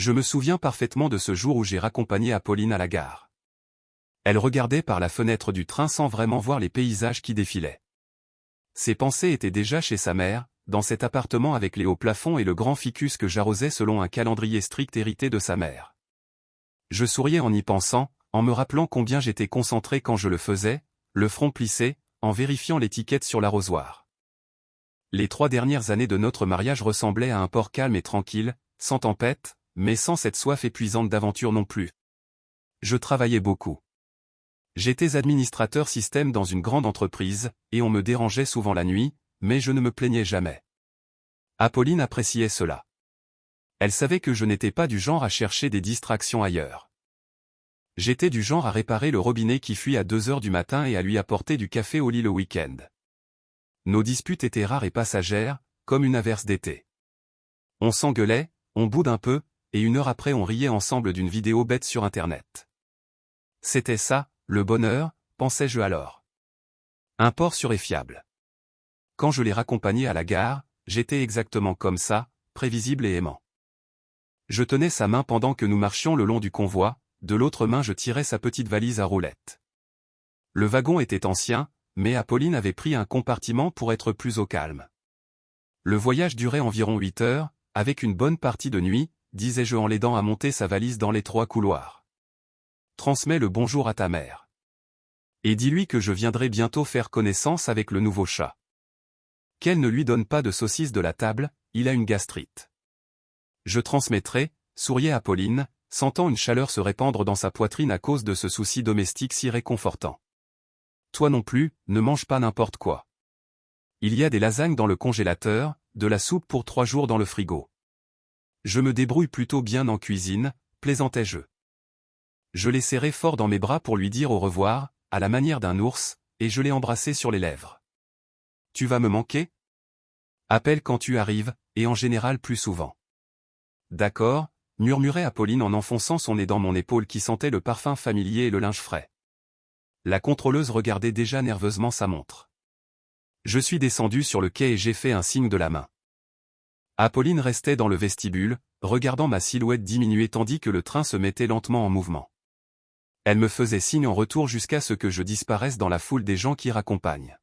Je me souviens parfaitement de ce jour où j'ai raccompagné Apolline à la gare. Elle regardait par la fenêtre du train sans vraiment voir les paysages qui défilaient. Ses pensées étaient déjà chez sa mère, dans cet appartement avec les hauts plafonds et le grand ficus que j'arrosais selon un calendrier strict hérité de sa mère. Je souriais en y pensant, en me rappelant combien j'étais concentré quand je le faisais, le front plissé, en vérifiant l'étiquette sur l'arrosoir. Les 3 dernières années de notre mariage ressemblaient à un port calme et tranquille, sans tempête, mais sans cette soif épuisante d'aventure non plus. Je travaillais beaucoup. J'étais administrateur système dans une grande entreprise, et on me dérangeait souvent la nuit, mais je ne me plaignais jamais. Apolline appréciait cela. Elle savait que je n'étais pas du genre à chercher des distractions ailleurs. J'étais du genre à réparer le robinet qui fuit à 2 heures du matin et à lui apporter du café au lit le week-end. Nos disputes étaient rares et passagères, comme une averse d'été. On s'engueulait, on boude un peu, et 1 heure après on riait ensemble d'une vidéo bête sur Internet. C'était ça, le bonheur, pensais-je alors. Un port sûr et fiable. Quand je l'ai raccompagné à la gare, j'étais exactement comme ça, prévisible et aimant. Je tenais sa main pendant que nous marchions le long du convoi, de l'autre main je tirais sa petite valise à roulettes. Le wagon était ancien, mais Apolline avait pris un compartiment pour être plus au calme. Le voyage durait environ 8 heures, avec une bonne partie de nuit, disais-je en l'aidant à monter sa valise dans l'étroit couloir. Transmets le bonjour à ta mère. Et dis-lui que je viendrai bientôt faire connaissance avec le nouveau chat. Qu'elle ne lui donne pas de saucisse de la table, il a une gastrite. Je transmettrai, souriait Apolline, sentant une chaleur se répandre dans sa poitrine à cause de ce souci domestique si réconfortant. Toi non plus, ne mange pas n'importe quoi. Il y a des lasagnes dans le congélateur, de la soupe pour 3 jours dans le frigo. Je me débrouille plutôt bien en cuisine, plaisantais-je. Je l'ai serré fort dans mes bras pour lui dire au revoir, à la manière d'un ours, et je l'ai embrassé sur les lèvres. Tu vas me manquer? Appelle quand tu arrives, et en général plus souvent. D'accord, murmurait Apolline en enfonçant son nez dans mon épaule qui sentait le parfum familier et le linge frais. La contrôleuse regardait déjà nerveusement sa montre. Je suis descendu sur le quai et j'ai fait un signe de la main. Apolline restait dans le vestibule, regardant ma silhouette diminuer tandis que le train se mettait lentement en mouvement. Elle me faisait signe en retour jusqu'à ce que je disparaisse dans la foule des gens qui raccompagnent.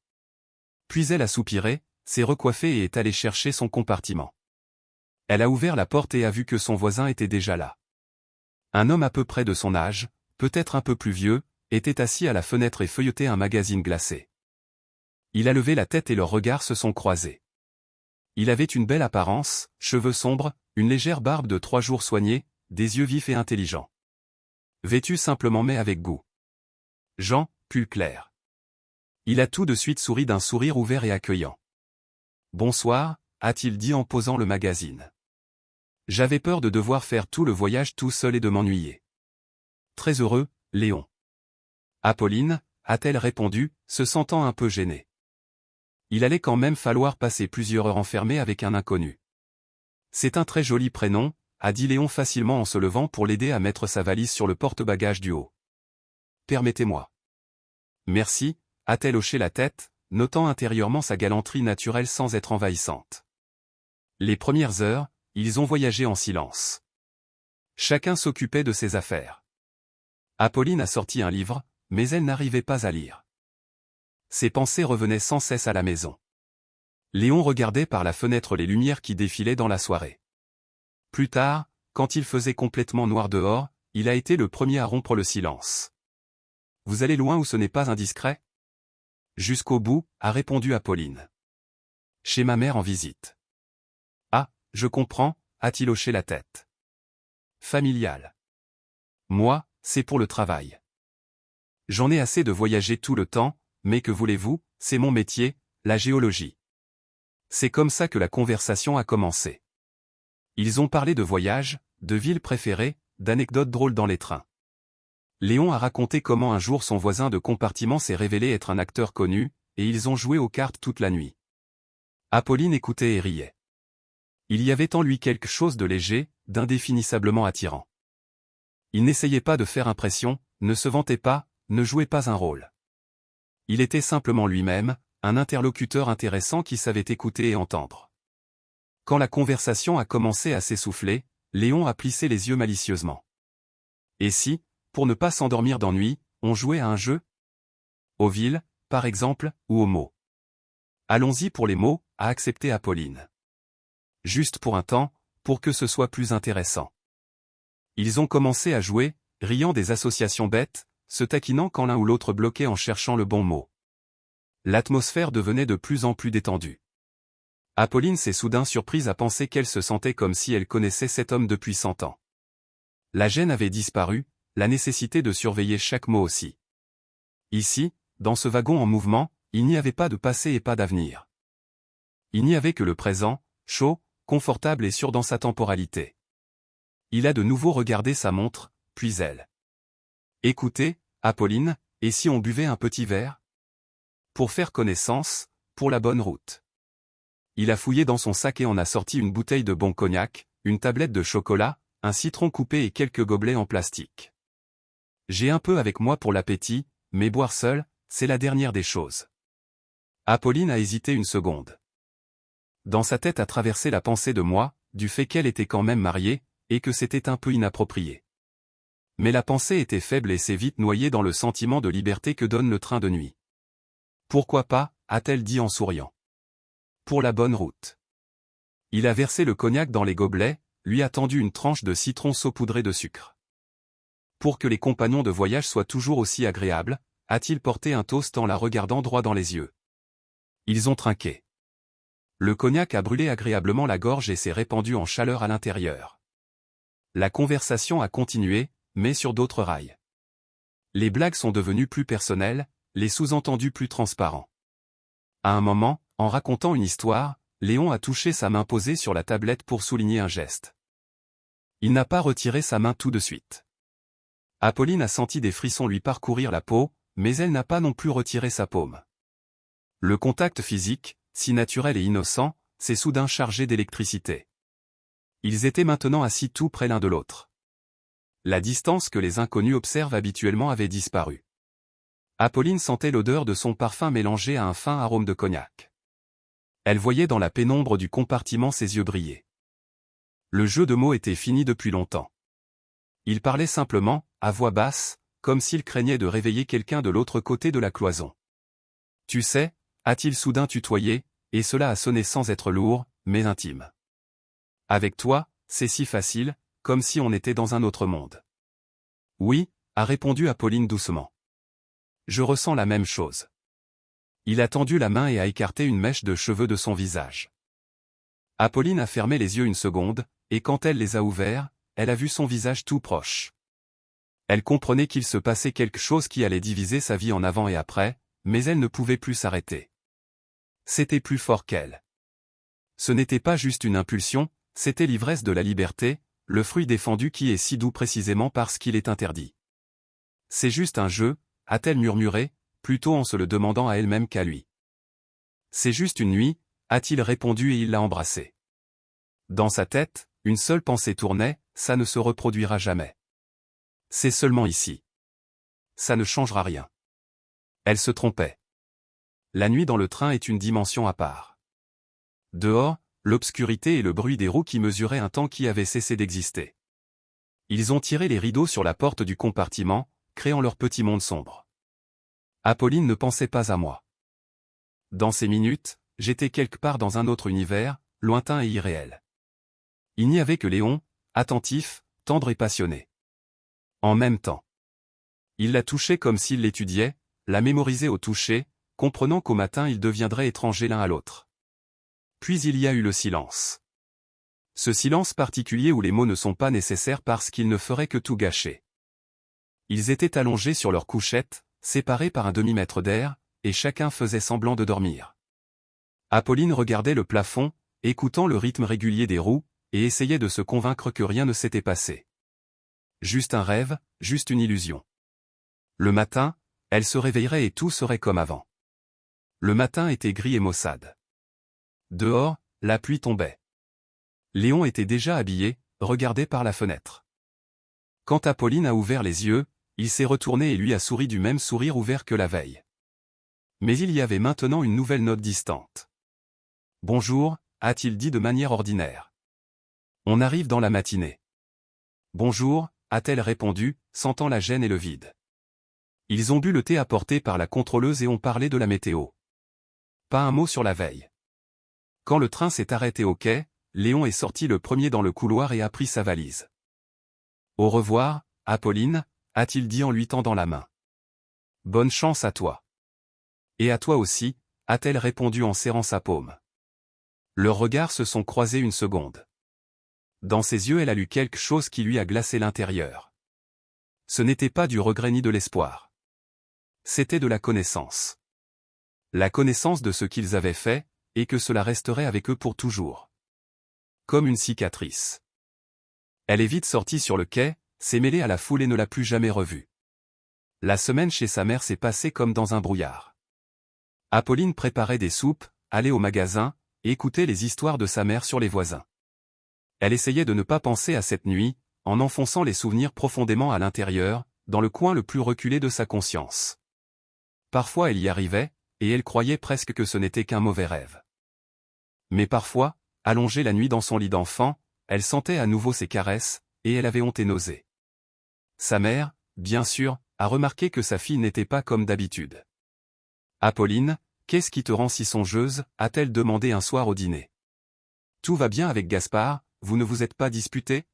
Puis elle a soupiré, s'est recoiffée et est allée chercher son compartiment. Elle a ouvert la porte et a vu que son voisin était déjà là. Un homme à peu près de son âge, peut-être un peu plus vieux, était assis à la fenêtre et feuilletait un magazine glacé. Il a levé la tête et leurs regards se sont croisés. Il avait une belle apparence, cheveux sombres, une légère barbe de 3 jours soignée, des yeux vifs et intelligents. Vêtu simplement mais avec goût. Jean, pull clair. Il a tout de suite souri d'un sourire ouvert et accueillant. Bonsoir, a-t-il dit en posant le magazine. J'avais peur de devoir faire tout le voyage tout seul et de m'ennuyer. Très heureux, Léon. Apolline, a-t-elle répondu, se sentant un peu gênée. Il allait quand même falloir passer plusieurs heures enfermé avec un inconnu. C'est un très joli prénom, a dit Léon facilement en se levant pour l'aider à mettre sa valise sur le porte-bagages du haut. Permettez-moi. Merci, a-t-elle hoché la tête, notant intérieurement sa galanterie naturelle sans être envahissante. Les premières heures, ils ont voyagé en silence. Chacun s'occupait de ses affaires. Apolline a sorti un livre, mais elle n'arrivait pas à lire. Ses pensées revenaient sans cesse à la maison. Léon regardait par la fenêtre les lumières qui défilaient dans la soirée. Plus tard, quand il faisait complètement noir dehors, il a été le premier à rompre le silence. « Vous allez loin où ce n'est pas indiscret ?» « Jusqu'au bout, » a répondu Apolline. « Chez ma mère en visite. »« Ah, je comprends » a-t-il hoché la tête. « Familial. Moi, c'est pour le travail. J'en ai assez de voyager tout le temps, mais que voulez-vous, c'est mon métier, la géologie. » C'est comme ça que la conversation a commencé. Ils ont parlé de voyages, de villes préférées, d'anecdotes drôles dans les trains. Léon a raconté comment un jour son voisin de compartiment s'est révélé être un acteur connu, et ils ont joué aux cartes toute la nuit. Apolline écoutait et riait. Il y avait en lui quelque chose de léger, d'indéfinissablement attirant. Il n'essayait pas de faire impression, ne se vantait pas, ne jouait pas un rôle. Il était simplement lui-même, un interlocuteur intéressant qui savait écouter et entendre. Quand la conversation a commencé à s'essouffler, Léon a plissé les yeux malicieusement. Et si, pour ne pas s'endormir d'ennui, on jouait à un jeu? Aux villes, par exemple, ou aux mots? Allons-y pour les mots, a accepté Apolline. Juste pour un temps, pour que ce soit plus intéressant. Ils ont commencé à jouer, riant des associations bêtes, se taquinant quand l'un ou l'autre bloquait en cherchant le bon mot. L'atmosphère devenait de plus en plus détendue. Apolline s'est soudain surprise à penser qu'elle se sentait comme si elle connaissait cet homme depuis 100 ans. La gêne avait disparu, la nécessité de surveiller chaque mot aussi. Ici, dans ce wagon en mouvement, il n'y avait pas de passé et pas d'avenir. Il n'y avait que le présent, chaud, confortable et sûr dans sa temporalité. Il a de nouveau regardé sa montre, puis elle. Écoutez, Apolline, et si on buvait un petit verre? Pour faire connaissance, pour la bonne route. Il a fouillé dans son sac et en a sorti une bouteille de bon cognac, une tablette de chocolat, un citron coupé et quelques gobelets en plastique. J'ai un peu avec moi pour l'appétit, mais boire seul, c'est la dernière des choses. Apolline a hésité une seconde. Dans sa tête a traversé la pensée de moi, du fait qu'elle était quand même mariée, et que c'était un peu inapproprié. Mais la pensée était faible et s'est vite noyée dans le sentiment de liberté que donne le train de nuit. Pourquoi pas, a-t-elle dit en souriant. Pour la bonne route. Il a versé le cognac dans les gobelets, lui a tendu une tranche de citron saupoudré de sucre. Pour que les compagnons de voyage soient toujours aussi agréables, a-t-il porté un toast en la regardant droit dans les yeux. Ils ont trinqué. Le cognac a brûlé agréablement la gorge et s'est répandu en chaleur à l'intérieur. La conversation a continué, mais sur d'autres rails. Les blagues sont devenues plus personnelles, les sous-entendus plus transparents. À un moment, en racontant une histoire, Léon a touché sa main posée sur la tablette pour souligner un geste. Il n'a pas retiré sa main tout de suite. Apolline a senti des frissons lui parcourir la peau, mais elle n'a pas non plus retiré sa paume. Le contact physique, si naturel et innocent, s'est soudain chargé d'électricité. Ils étaient maintenant assis tout près l'un de l'autre. La distance que les inconnus observent habituellement avait disparu. Apolline sentait l'odeur de son parfum mélangé à un fin arôme de cognac. Elle voyait dans la pénombre du compartiment ses yeux briller. Le jeu de mots était fini depuis longtemps. Il parlait simplement, à voix basse, comme s'il craignait de réveiller quelqu'un de l'autre côté de la cloison. Tu sais, a-t-il soudain tutoyé, et cela a sonné sans être lourd, mais intime. Avec toi, c'est si facile, comme si on était dans un autre monde. Oui, a répondu Apolline doucement. Je ressens la même chose. Il a tendu la main et a écarté une mèche de cheveux de son visage. Apolline a fermé les yeux une seconde, et quand elle les a ouverts, elle a vu son visage tout proche. Elle comprenait qu'il se passait quelque chose qui allait diviser sa vie en avant et après, mais elle ne pouvait plus s'arrêter. C'était plus fort qu'elle. Ce n'était pas juste une impulsion, c'était l'ivresse de la liberté, le fruit défendu qui est si doux précisément parce qu'il est interdit. C'est juste un jeu, a-t-elle murmuré, plutôt en se le demandant à elle-même qu'à lui. C'est juste une nuit, a-t-il répondu et il l'a embrassée. Dans sa tête, une seule pensée tournait, ça ne se reproduira jamais. C'est seulement ici. Ça ne changera rien. Elle se trompait. La nuit dans le train est une dimension à part. Dehors, l'obscurité et le bruit des roues qui mesuraient un temps qui avait cessé d'exister. Ils ont tiré les rideaux sur la porte du compartiment, créant leur petit monde sombre. Apolline ne pensait pas à moi. Dans ces minutes, j'étais quelque part dans un autre univers, lointain et irréel. Il n'y avait que Léon, attentif, tendre et passionné. En même temps. Il la touchait comme s'il l'étudiait, la mémorisait au toucher, comprenant qu'au matin ils deviendraient étrangers l'un à l'autre. Puis il y a eu le silence. Ce silence particulier où les mots ne sont pas nécessaires parce qu'ils ne feraient que tout gâcher. Ils étaient allongés sur leur couchette, séparés par un demi-mètre d'air, et chacun faisait semblant de dormir. Apolline regardait le plafond, écoutant le rythme régulier des roues, et essayait de se convaincre que rien ne s'était passé. Juste un rêve, juste une illusion. Le matin, elle se réveillerait et tout serait comme avant. Le matin était gris et maussade. Dehors, la pluie tombait. Léon était déjà habillé, regardait par la fenêtre. Quand Apolline a ouvert les yeux, il s'est retourné et lui a souri du même sourire ouvert que la veille. Mais il y avait maintenant une nouvelle note distante. « Bonjour », a-t-il dit de manière ordinaire. « On arrive dans la matinée. » Bonjour, a-t-elle répondu, sentant la gêne et le vide. Ils ont bu le thé apporté par la contrôleuse et ont parlé de la météo. Pas un mot sur la veille. Quand le train s'est arrêté au quai, Léon est sorti le premier dans le couloir et a pris sa valise. Au revoir, Apolline, a-t-il dit en lui tendant la main. Bonne chance à toi. Et à toi aussi, a-t-elle répondu en serrant sa paume. Leurs regards se sont croisés une seconde. Dans ses yeux elle a lu quelque chose qui lui a glacé l'intérieur. Ce n'était pas du regret ni de l'espoir. C'était de la connaissance. La connaissance de ce qu'ils avaient fait, et que cela resterait avec eux pour toujours. Comme une cicatrice. Elle est vite sortie sur le quai, s'est mêlée à la foule et ne l'a plus jamais revue. La semaine chez sa mère s'est passée comme dans un brouillard. Apolline préparait des soupes, allait au magasin, et écoutait les histoires de sa mère sur les voisins. Elle essayait de ne pas penser à cette nuit, en enfonçant les souvenirs profondément à l'intérieur, dans le coin le plus reculé de sa conscience. Parfois elle y arrivait, et elle croyait presque que ce n'était qu'un mauvais rêve. Mais parfois, allongée la nuit dans son lit d'enfant, elle sentait à nouveau ses caresses, et elle avait honte et nausée. Sa mère, bien sûr, a remarqué que sa fille n'était pas comme d'habitude. « Apolline, qu'est-ce qui te rend si songeuse ?» a-t-elle demandé un soir au dîner. « Tout va bien avec Gaspard, vous ne vous êtes pas disputé ?»«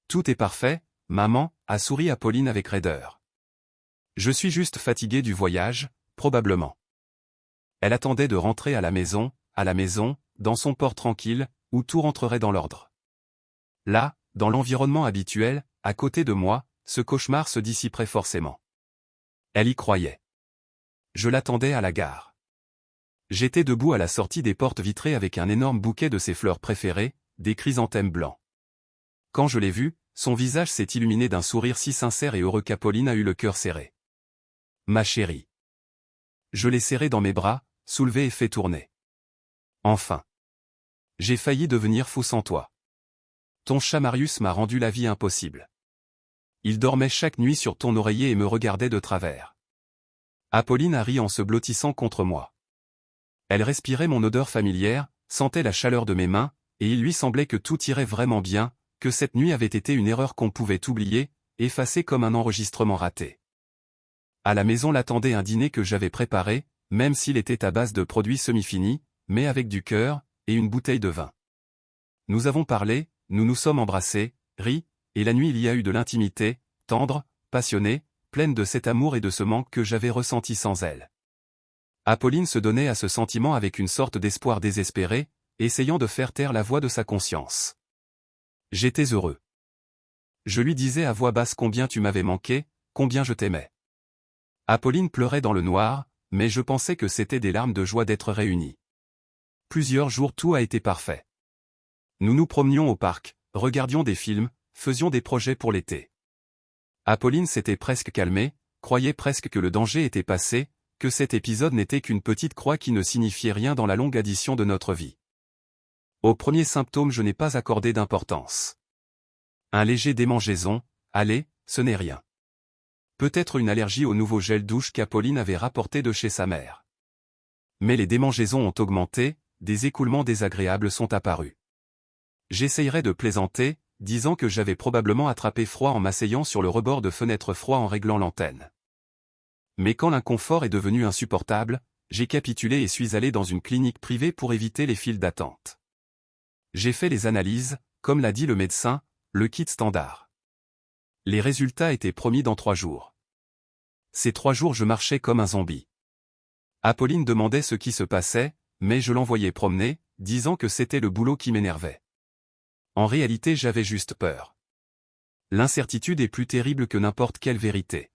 Tout est parfait, maman » a souri Apolline avec raideur. « Je suis juste fatiguée du voyage, probablement. » Elle attendait de rentrer à la maison, dans son port tranquille, où tout rentrerait dans l'ordre. Là, dans l'environnement habituel, à côté de moi, ce cauchemar se dissiperait forcément. Elle y croyait. Je l'attendais à la gare. J'étais debout à la sortie des portes vitrées avec un énorme bouquet de ses fleurs préférées, des chrysanthèmes blancs. Quand je l'ai vu, son visage s'est illuminé d'un sourire si sincère et heureux qu'Apolline a eu le cœur serré. Ma chérie. Je l'ai serré dans mes bras, soulevé et fait tourner. Enfin. J'ai failli devenir fou sans toi. Ton chat Marius m'a rendu la vie impossible. Il dormait chaque nuit sur ton oreiller et me regardait de travers. Apolline a ri en se blottissant contre moi. Elle respirait mon odeur familière, sentait la chaleur de mes mains, et il lui semblait que tout irait vraiment bien, que cette nuit avait été une erreur qu'on pouvait oublier, effacée comme un enregistrement raté. À la maison l'attendait un dîner que j'avais préparé, même s'il était à base de produits semi-finis, mais avec du cœur, et une bouteille de vin. Nous avons parlé, nous nous sommes embrassés, ri, et la nuit il y a eu de l'intimité, tendre, passionnée, pleine de cet amour et de ce manque que j'avais ressenti sans elle. Apolline se donnait à ce sentiment avec une sorte d'espoir désespéré, essayant de faire taire la voix de sa conscience. J'étais heureux. Je lui disais à voix basse combien tu m'avais manqué, combien je t'aimais. Apolline pleurait dans le noir, mais je pensais que c'était des larmes de joie d'être réunis. Plusieurs jours tout a été parfait. Nous nous promenions au parc, regardions des films, faisions des projets pour l'été. Apolline s'était presque calmée, croyait presque que le danger était passé, que cet épisode n'était qu'une petite croix qui ne signifiait rien dans la longue addition de notre vie. Aux premiers symptômes je n'ai pas accordé d'importance. Un léger démangeaison, allez, ce n'est rien. Peut-être une allergie au nouveau gel douche qu'Apolline avait rapporté de chez sa mère. Mais les démangeaisons ont augmenté, des écoulements désagréables sont apparus. J'essayerais de plaisanter, disant que j'avais probablement attrapé froid en m'asseyant sur le rebord de fenêtre froid en réglant l'antenne. Mais quand l'inconfort est devenu insupportable, j'ai capitulé et suis allé dans une clinique privée pour éviter les files d'attente. J'ai fait les analyses, comme l'a dit le médecin, le kit standard. Les résultats étaient promis dans 3 jours. Ces 3 jours je marchais comme un zombie. Apolline demandait ce qui se passait, mais je l'envoyais promener, disant que c'était le boulot qui m'énervait. En réalité j'avais juste peur. L'incertitude est plus terrible que n'importe quelle vérité.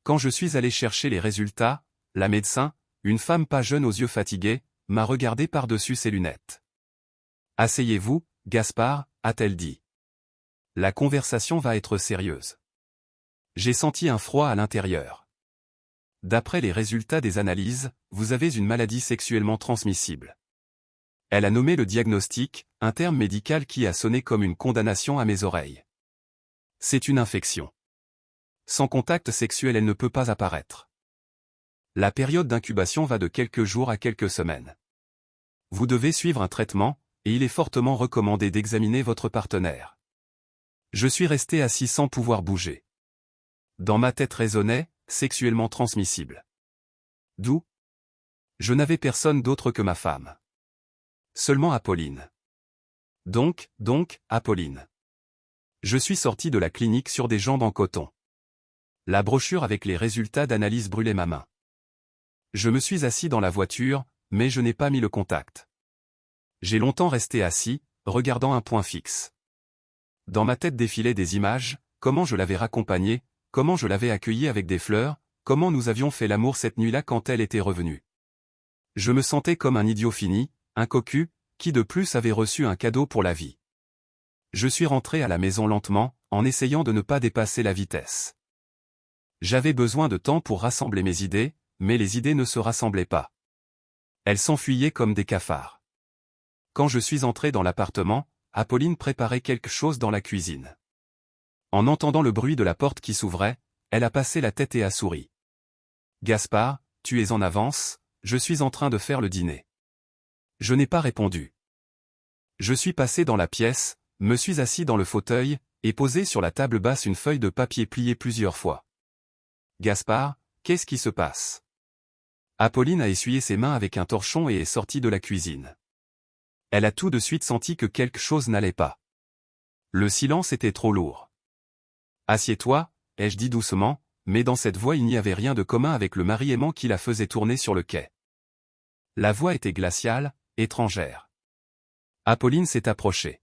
Quand je suis allé chercher les résultats, la médecin, une femme pas jeune aux yeux fatigués, m'a regardé par-dessus ses lunettes. « Asseyez-vous, Gaspard » a-t-elle dit. La conversation va être sérieuse. J'ai senti un froid à l'intérieur. D'après les résultats des analyses, vous avez une maladie sexuellement transmissible. Elle a nommé le diagnostic, un terme médical qui a sonné comme une condamnation à mes oreilles. C'est une infection. Sans contact sexuel elle ne peut pas apparaître. La période d'incubation va de quelques jours à quelques semaines. Vous devez suivre un traitement, et il est fortement recommandé d'examiner votre partenaire. Je suis resté assis sans pouvoir bouger. Dans ma tête résonnait, sexuellement transmissible. D'où? Je n'avais personne d'autre que ma femme. Seulement Apolline. Donc, Apolline. Je suis sorti de la clinique sur des jambes en coton. La brochure avec les résultats d'analyse brûlait ma main. Je me suis assis dans la voiture, mais je n'ai pas mis le contact. J'ai longtemps resté assis, regardant un point fixe. Dans ma tête défilaient des images, comment je l'avais raccompagnée, comment je l'avais accueillie avec des fleurs, comment nous avions fait l'amour cette nuit-là quand elle était revenue. Je me sentais comme un idiot fini, un cocu, qui de plus avait reçu un cadeau pour la vie. Je suis rentré à la maison lentement, en essayant de ne pas dépasser la vitesse. J'avais besoin de temps pour rassembler mes idées, mais les idées ne se rassemblaient pas. Elles s'enfuyaient comme des cafards. Quand je suis entré dans l'appartement, Apolline préparait quelque chose dans la cuisine. En entendant le bruit de la porte qui s'ouvrait, elle a passé la tête et a souri. « Gaspard, tu es en avance, je suis en train de faire le dîner. » Je n'ai pas répondu. Je suis passé dans la pièce, me suis assis dans le fauteuil, et posé sur la table basse une feuille de papier pliée plusieurs fois. « Gaspard, qu'est-ce qui se passe ?» Apolline a essuyé ses mains avec un torchon et est sortie de la cuisine. Elle a tout de suite senti que quelque chose n'allait pas. Le silence était trop lourd. « Assieds-toi » ai-je dit doucement, mais dans cette voix il n'y avait rien de commun avec le mariement qui la faisait tourner sur le quai. La voix était glaciale, étrangère. Apolline s'est approchée.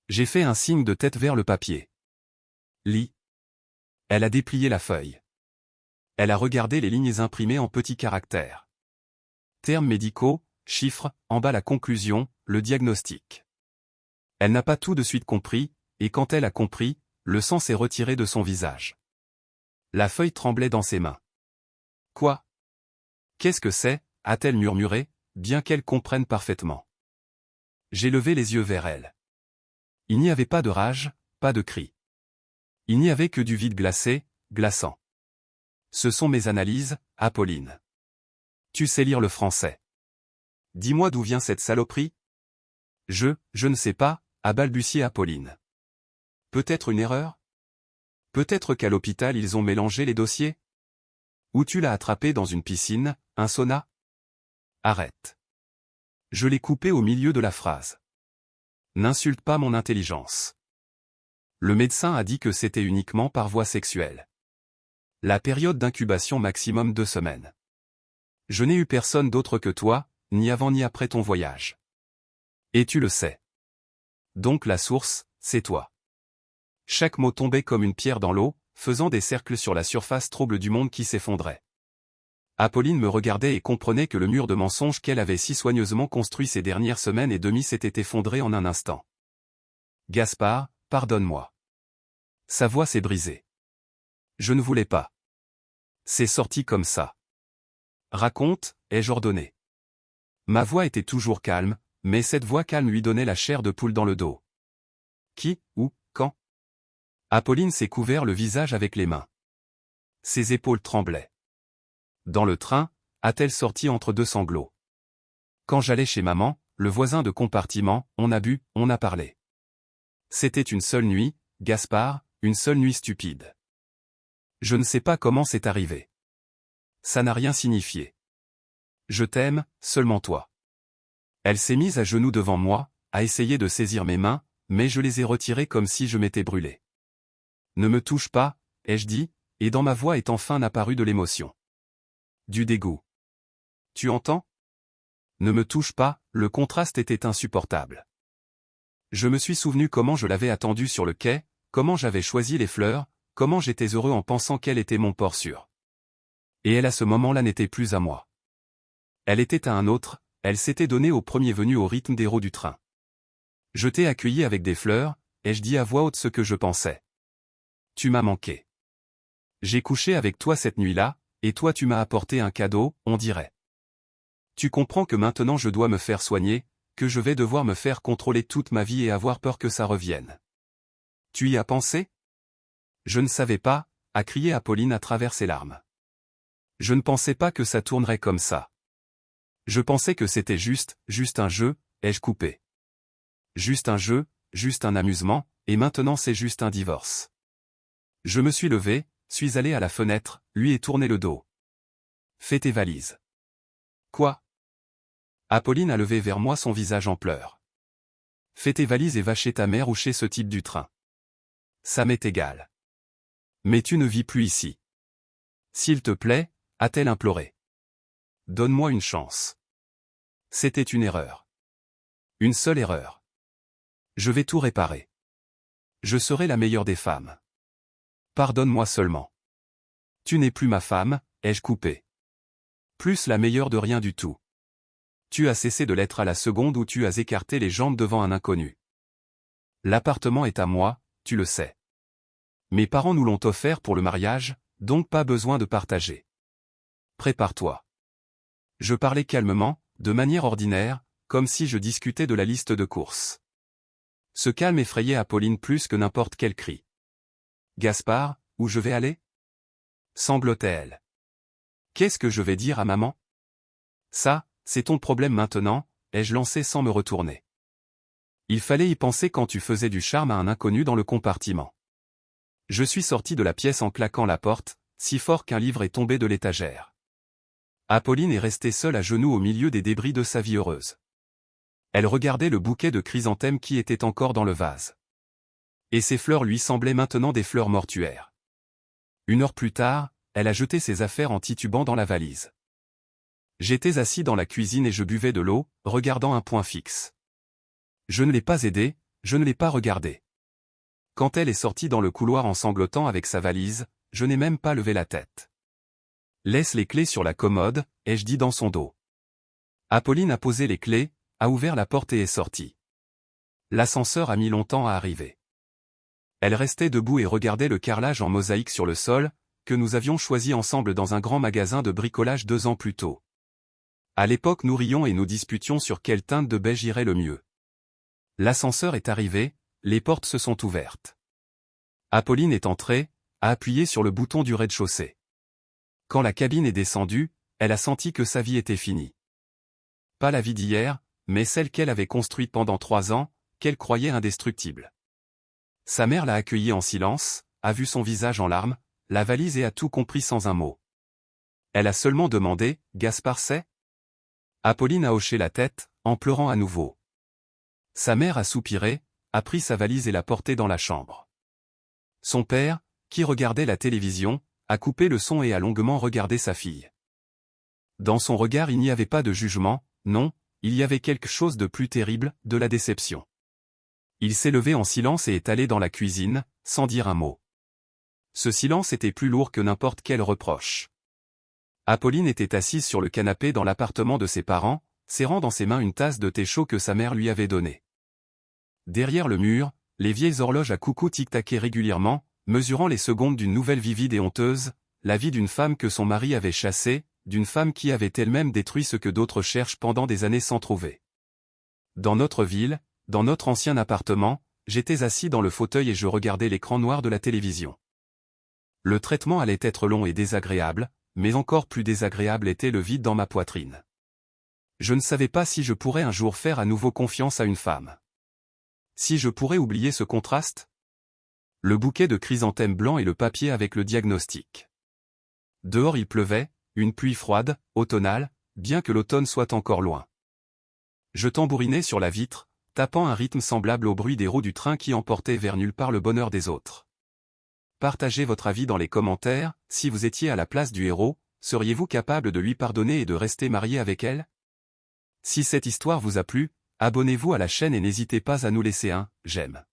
J'ai fait un signe de tête vers le papier. « Lis. » Elle a déplié la feuille. Elle a regardé les lignes imprimées en petits caractères. Termes médicaux, chiffres, en bas la conclusion, le diagnostic. Elle n'a pas tout de suite compris, et quand elle a compris, le sang s'est retiré de son visage. La feuille tremblait dans ses mains. « Quoi? Qu'est-ce que c'est » a-t-elle murmuré, bien qu'elle comprenne parfaitement. J'ai levé les yeux vers elle. Il n'y avait pas de rage, pas de cri. Il n'y avait que du vide glacé, glaçant. Ce sont mes analyses, Apolline. Tu sais lire le français. Dis-moi d'où vient cette saloperie? Je ne sais pas, a balbutié Apolline. Peut-être une erreur? Peut-être qu'à l'hôpital ils ont mélangé les dossiers? Ou tu l'as attrapé dans une piscine, un sauna? Arrête. Je l'ai coupé au milieu de la phrase. N'insulte pas mon intelligence. Le médecin a dit que c'était uniquement par voie sexuelle. La période d'incubation maximum 2 semaines. Je n'ai eu personne d'autre que toi, ni avant ni après ton voyage. Et tu le sais. Donc la source, c'est toi. Chaque mot tombait comme une pierre dans l'eau, faisant des cercles sur la surface trouble du monde qui s'effondrait. Apolline me regardait et comprenait que le mur de mensonges qu'elle avait si soigneusement construit ces dernières semaines et demie s'était effondré en un instant. Gaspard, pardonne-moi. Sa voix s'est brisée. Je ne voulais pas. C'est sorti comme ça. Raconte, ai-je ordonné. Ma voix était toujours calme, mais cette voix calme lui donnait la chair de poule dans le dos. Qui, où, quand? Apolline s'est couvert le visage avec les mains. Ses épaules tremblaient. Dans le train, a-t-elle sorti entre deux sanglots. Quand j'allais chez maman, le voisin de compartiment, on a bu, on a parlé. C'était une seule nuit, Gaspard, une seule nuit stupide. Je ne sais pas comment c'est arrivé. Ça n'a rien signifié. Je t'aime, seulement toi. Elle s'est mise à genoux devant moi, a essayé de saisir mes mains, mais je les ai retirées comme si je m'étais brûlé. Ne me touche pas, ai-je dit, et dans ma voix est enfin apparue de l'émotion. Du dégoût. Tu entends? Ne me touche pas, le contraste était insupportable. Je me suis souvenu comment je l'avais attendue sur le quai, comment j'avais choisi les fleurs, comment j'étais heureux en pensant qu'elle était mon port sûr. Et elle à ce moment-là n'était plus à moi. Elle était à un autre, elle s'était donnée au premier venu au rythme des roues du train. Je t'ai accueilli avec des fleurs, ai-je dit à voix haute ce que je pensais. Tu m'as manqué. J'ai couché avec toi cette nuit-là, et toi tu m'as apporté un cadeau, on dirait. Tu comprends que maintenant je dois me faire soigner, que je vais devoir me faire contrôler toute ma vie et avoir peur que ça revienne. Tu y as pensé? Je ne savais pas, a crié Apolline à travers ses larmes. Je ne pensais pas que ça tournerait comme ça. Je pensais que c'était juste un jeu, ai-je coupé. Juste un jeu, juste un amusement, et maintenant c'est juste un divorce. Je me suis levé, suis allé à la fenêtre, lui ai tourné le dos. Fais tes valises. Quoi? Apolline a levé vers moi son visage en pleurs. Fais tes valises et va chez ta mère ou chez ce type du train. Ça m'est égal. Mais tu ne vis plus ici. S'il te plaît, a-t-elle imploré. Donne-moi une chance. C'était une erreur. Une seule erreur. Je vais tout réparer. Je serai la meilleure des femmes. Pardonne-moi seulement. Tu n'es plus ma femme, ai-je coupé. Plus la meilleure de rien du tout. Tu as cessé de l'être à la seconde où tu as écarté les jambes devant un inconnu. L'appartement est à moi, tu le sais. Mes parents nous l'ont offert pour le mariage, donc pas besoin de partager. Prépare-toi. Je parlais calmement, de manière ordinaire, comme si je discutais de la liste de courses. Ce calme effrayait Apolline plus que n'importe quel cri. Gaspard, où je vais aller? Sanglotait-elle. Qu'est-ce que je vais dire à maman? Ça, c'est ton problème maintenant, ai-je lancé sans me retourner. Il fallait y penser quand tu faisais du charme à un inconnu dans le compartiment. Je suis sorti de la pièce en claquant la porte, si fort qu'un livre est tombé de l'étagère. Apolline est restée seule à genoux au milieu des débris de sa vie heureuse. Elle regardait le bouquet de chrysanthèmes qui était encore dans le vase. Et ces fleurs lui semblaient maintenant des fleurs mortuaires. 1 heure plus tard, elle a jeté ses affaires en titubant dans la valise. J'étais assis dans la cuisine et je buvais de l'eau, regardant un point fixe. Je ne l'ai pas aidée, je ne l'ai pas regardée. Quand elle est sortie dans le couloir en sanglotant avec sa valise, je n'ai même pas levé la tête. Laisse les clés sur la commode, ai-je dit dans son dos. Apolline a posé les clés, a ouvert la porte et est sortie. L'ascenseur a mis longtemps à arriver. Elle restait debout et regardait le carrelage en mosaïque sur le sol, que nous avions choisi ensemble dans un grand magasin de bricolage 2 ans plus tôt. À l'époque nous rions et nous disputions sur quelle teinte de beige irait le mieux. L'ascenseur est arrivé, les portes se sont ouvertes. Apolline est entrée, a appuyé sur le bouton du rez-de-chaussée. Quand la cabine est descendue, elle a senti que sa vie était finie. Pas la vie d'hier, mais celle qu'elle avait construite pendant 3 ans, qu'elle croyait indestructible. Sa mère l'a accueillie en silence, a vu son visage en larmes, la valise et a tout compris sans un mot. Elle a seulement demandé, Gaspard c'est? Apolline a hoché la tête, en pleurant à nouveau. Sa mère a soupiré, a pris sa valise et l'a portée dans la chambre. Son père, qui regardait la télévision, a coupé le son et a longuement regardé sa fille. Dans son regard il n'y avait pas de jugement, non, il y avait quelque chose de plus terrible, de la déception. Il s'est levé en silence et est allé dans la cuisine, sans dire un mot. Ce silence était plus lourd que n'importe quel reproche. Apolline était assise sur le canapé dans l'appartement de ses parents, serrant dans ses mains une tasse de thé chaud que sa mère lui avait donnée. Derrière le mur, les vieilles horloges à coucou tic-taquaient régulièrement, mesurant les secondes d'une nouvelle vie vide et honteuse, la vie d'une femme que son mari avait chassée, d'une femme qui avait elle-même détruit ce que d'autres cherchent pendant des années sans trouver. Dans notre ville, dans notre ancien appartement, j'étais assis dans le fauteuil et je regardais l'écran noir de la télévision. Le traitement allait être long et désagréable, mais encore plus désagréable était le vide dans ma poitrine. Je ne savais pas si je pourrais un jour faire à nouveau confiance à une femme. Si je pourrais oublier ce contraste? Le bouquet de chrysanthèmes blancs et le papier avec le diagnostic. Dehors il pleuvait, une pluie froide, automnale, bien que l'automne soit encore loin. Je tambourinais sur la vitre, tapant un rythme semblable au bruit des roues du train qui emportait vers nulle part le bonheur des autres. Partagez votre avis dans les commentaires, si vous étiez à la place du héros, seriez-vous capable de lui pardonner et de rester marié avec elle? Si cette histoire vous a plu, abonnez-vous à la chaîne et n'hésitez pas à nous laisser un « j'aime ».